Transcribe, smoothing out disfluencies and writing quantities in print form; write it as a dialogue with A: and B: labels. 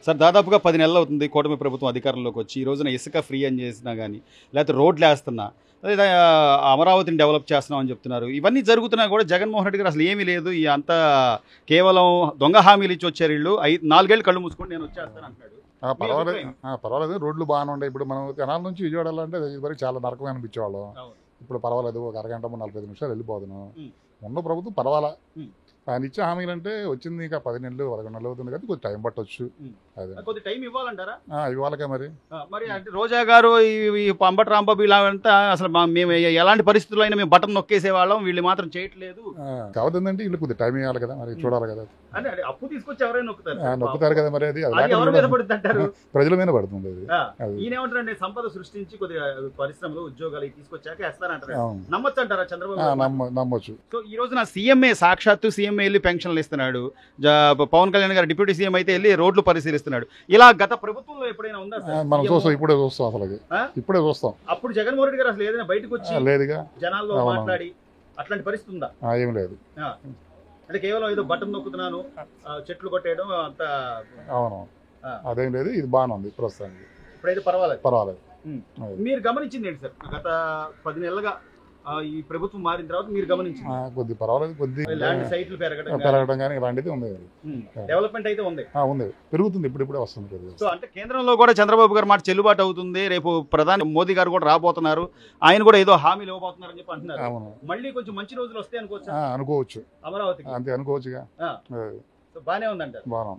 A: Sir దాదాపుగా 10 నెలలు అవుతుంది కూటమి ప్రభుత్వం అధికారంలోకి వచ్చి ఈ రోజున ఇసుక ఫ్రీ అని చేసినా కానీ లేకపోతే రోడ్లు వేస్తున్నా లేదా అమరావతిని డెవలప్ చేస్తున్నాం అని చెప్తున్నారు. ఇవన్నీ జరుగుతున్నా కూడా జగన్మోహన్ రెడ్డి గారు అసలు ఏమీ లేదు, ఈ అంతా కేవలం దొంగ హామీలు ఇచ్చి వచ్చారు వీళ్ళు. 4 ఏళ్ళు కళ్ళు మూసుకొని నేను వచ్చేస్తాను అంటాడు.
B: పర్వాలేదు రోడ్లు బాగానే ఉంటాయి. ఇప్పుడు మనం తెనాల నుంచి విజయవాడ వెళ్ళాలంటే ఇదివరకు చాలా నరకమే అనిపించేవాళ్ళం. ఇప్పుడు పర్వాలేదు, ఒక అరగంట 45 నిమిషాలు వెళ్ళిపోతున్నాం. ఉన్న ప్రభుత్వం పర్వాలా. ఆయన ఇచ్చే హామీలు అంటే వచ్చింది ఇంకా 10 నెలలు 11 నెలలు అవుతుంది కదా, కొద్ది టైం పట్టవచ్చు. అదే
A: కొద్ది టైం ఇవ్వాలంటారా?
B: ఇవ్వాలకే
A: మరి అంటే రోజా గారు ఈ పంబటి రాంబాబు ఇలా అంతా అసలు మేము ఎలాంటి పరిస్థితుల్లో అయినా మేము బటన్ నొక్కేసే వాళ్ళం, వీళ్ళు మాత్రం చేయట్లేదు.
B: కావద్దంటే వీళ్ళు కొద్ది టైం ఇవ్వాలి కదా, మరి చూడాలి కదా.
A: అప్పు తీసుకొచ్చి ఎవరైనా
B: నొక్కుతారు కదా, మరి అది ప్రజల మీద పడుతుంది.
A: ఈయనేమంటారంటే సంపద సృష్టించి కొద్దిగా పరిశ్రమలు ఉద్యోగాలు తీసుకొచ్చాక వేస్తారంటారు. నమ్మొచ్చు అంటారా చంద్రబాబు?
B: నమ్మొచ్చు.
A: సో ఈ రోజున సీఎంఏ సాక్షాత్తు సీఎంఏ వెళ్ళి పెన్షన్లు ఇస్తున్నాడు. పవన్ కళ్యాణ్ గారు డిప్యూటీ సీఎం అయితే వెళ్ళి రోడ్లు పరిశీలిస్తున్నాడు. ఇలా గత ప్రభుత్వంలో ఎప్పుడైనా ఉందా?
B: మనం చూస్తాం, ఇప్పుడే చూస్తాం. అసలు ఇప్పుడే చూస్తాం.
A: అప్పుడు జగన్మోహన్ రెడ్డి గారు అసలు ఏదైనా బయటకు వచ్చి
B: లేదుగా
A: జనాల్లో మాట్లాడి అట్లాంటి పరిస్థితి ఉందా?
B: ఏం లేదు.
A: అంటే కేవలం ఏదో బటన్ నొక్కుతున్నాను, చెట్లు కొట్టేయడం అంత.
B: అవును, అదేం లేదు. ఇది బాగానే ఉంది ప్రస్తుతానికి.
A: ఇప్పుడైతే పర్వాలేదు. మీరు గమనించింది ఏంటి సార్ గత 10 నెలలుగా ఈ ప్రభుత్వం మారిన తర్వాత మీరు గమనించింది?
B: కొద్ది పర్వాలేదు, కొద్ది
A: ల్యాండ్ సైట్లు
B: పెరగడం కానీ ఇలాంటిది ఉంది.
A: డెవలప్మెంట్ అయితే ఉంది,
B: పెరుగుతుంది, ఇప్పుడే వస్తుంది.
A: సో అంటే కేంద్రంలో కూడా చంద్రబాబు గారు మాట చెల్లుబాటు అవుతుంది. రేపు ప్రధాని మోదీ గారు కూడా రాబోతున్నారు, ఆయన కూడా ఏదో హామీలు ఇవ్వబోతున్నారు అని చెప్పి అంటున్నారు. మళ్ళీ కొంచెం మంచి రోజులు వస్తాయి అనుకోవచ్చు.
B: అనుకోవచ్చు,
A: అమరావతికి
B: అంతే అనుకోవచ్చుగా.
A: బానే ఉందంట.
B: బాగా